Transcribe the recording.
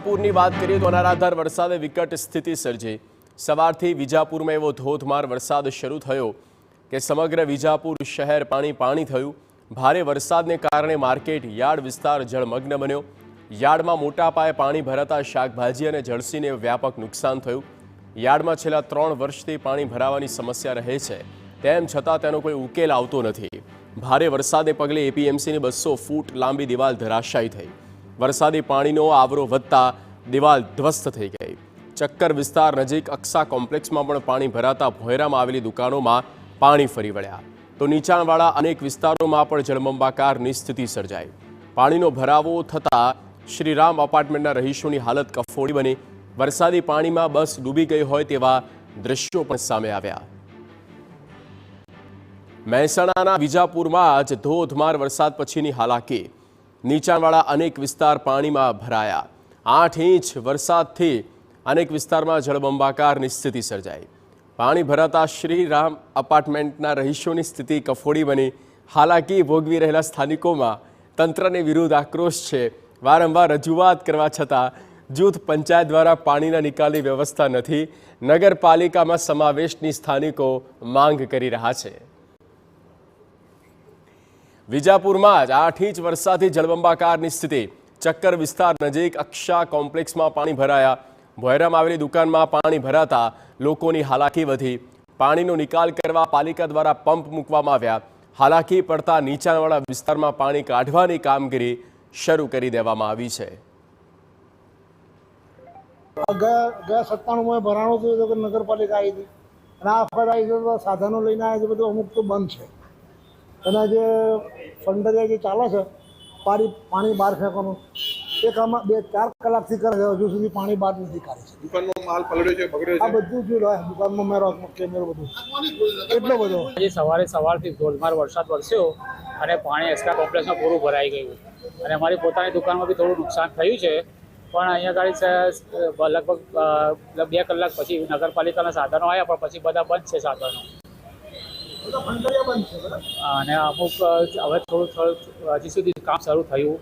વિજાપુરની વાત કરીએ તો અનરાધાર વરસાદે વિકટ સ્થિતિ સર્જી। સવારથી વિજાપુરમાં એવો ધોધમાર વરસાદ શરૂ થયો કે સમગ્ર વિજાપુર શહેર પાણી થયું। ભારે વરસાદને કારણે માર્કેટ યાર્ડ વિસ્તાર જળમગ્ન બન્યો। યાર્ડમાં મોટા પાયે પાણી ભરાતા શાકભાજી અને જળસીને વ્યાપક નુકસાન થયું। યાર્ડમાં છેલ્લા 3 વર્ષથી પાણી ભરાવાની સમસ્યા રહે છે, તેમ છતાં તેનો કોઈ ઉકેલ આવતો નથી। ભારે વરસાદને પગલે એપીએમસીની 200 ફૂટ લાંબી દિવાલ ધરાશાયી થઈ। વરસાદી પાણીનો આવરો વધતા દિવાલ ધ્વસ્ત થઈ ગઈ। ચક્કર વિસ્તાર નજીક અક્ષા કોમ્પ્લેક્સમાં પણ પાણી ભરાતા ભોયરામાં આવેલી દુકાનોમાં પાણી ફરી વળ્યા, તો નીચાણવાળા અનેક વિસ્તારોમાં પણ જળબંબાકારની સ્થિતિ સર્જાઈ। પાણીનો ભરાવો થતાં શ્રીરામ અપાર્ટમેન્ટના રહીશોની હાલત કફોડી બની। વરસાદી પાણીમાં બસ ડૂબી ગઈ હોય તેવા દ્રશ્યો પણ સામે આવ્યા। મહેસાણાના વિજાપુરમાં જ ધોધમાર વરસાદ પછીની હાલાકી। નીચાણવાળા અનેક વિસ્તાર પાણીમાં ભરાયા। 8 ઇંચ વરસાદથી અનેક વિસ્તારમાં જળબંબાકારની સ્થિતિ સર્જાઈ। પાણી ભરાતા શ્રીરામ અપાર્ટમેન્ટના રહીશોની સ્થિતિ કફોડી બની। હાલાકી ભોગવી રહેલા સ્થાનિકોમાં તંત્રની વિરુદ્ધ આક્રોશ છે। વારંવાર રજૂઆત કરવા છતાં જૂથ પંચાયત દ્વારા પાણીના નિકાલની વ્યવસ્થા નથી। નગરપાલિકામાં સમાવેશની સ્થાનિકો માંગ કરી રહ્યા છે। વિજાપુરમાં જ 8 ઇંચ વરસાદથી જળબંબાકારની સ્થિતિ। ચક્કર વિસ્તાર નજીક અક્ષા કોમ્પ્લેક્સમાં પાણી ભરાયા। ભોયરામાં આવેલી દુકાનમાં પાણી ભરાતા લોકોની હાલાકી વધી। પાણીનો નિકાલ કરવા પાલિકા દ્વારા પંપ મૂકવામાં આવ્યા। હાલાકી પડતા નીચાણવાળા વિસ્તારમાં પાણી કાઢવાની કામગીરી શરૂ કરી દેવામાં આવી છે। ગયા 97 ભરાણો થયો તો નગરપાલિકા આવી હતી અને આ વખત આવી તો સાધનો લઈને આવ્યા છે, બધું અમુક તો બંધ છે અને જે ફંડરિયા જે ચાલે છે પાણી બહાર ફેંકવાનું એ કામ 2-4 કલાકથી કરે છે, હજુ સુધી પાણી બહાર નથી કાઢે છે। દુકાનમાં માલ પલળ્યો છે, બગડ્યો છે, આ બધું જ દુકાનમાં મેરો કેમેરો બધું એટલો બધો। આજે સવારથી ધોધમાર વરસાદ વરસ્યો અને પાણી એક્સ્ટ્રા કોમ્પ્લેક્સમાં પૂરું ભરાઈ ગયું અને અમારી પોતાની દુકાનમાં બી થોડું નુકસાન થયું છે, પણ અહીંયા ગાડી લગભગ 2 કલાક પછી નગરપાલિકાના સાધનો આવ્યા, પણ પછી બધા બંધ છે સાધનો અને અમુક હવે થોડું હજી સુધી કામ શરૂ થયું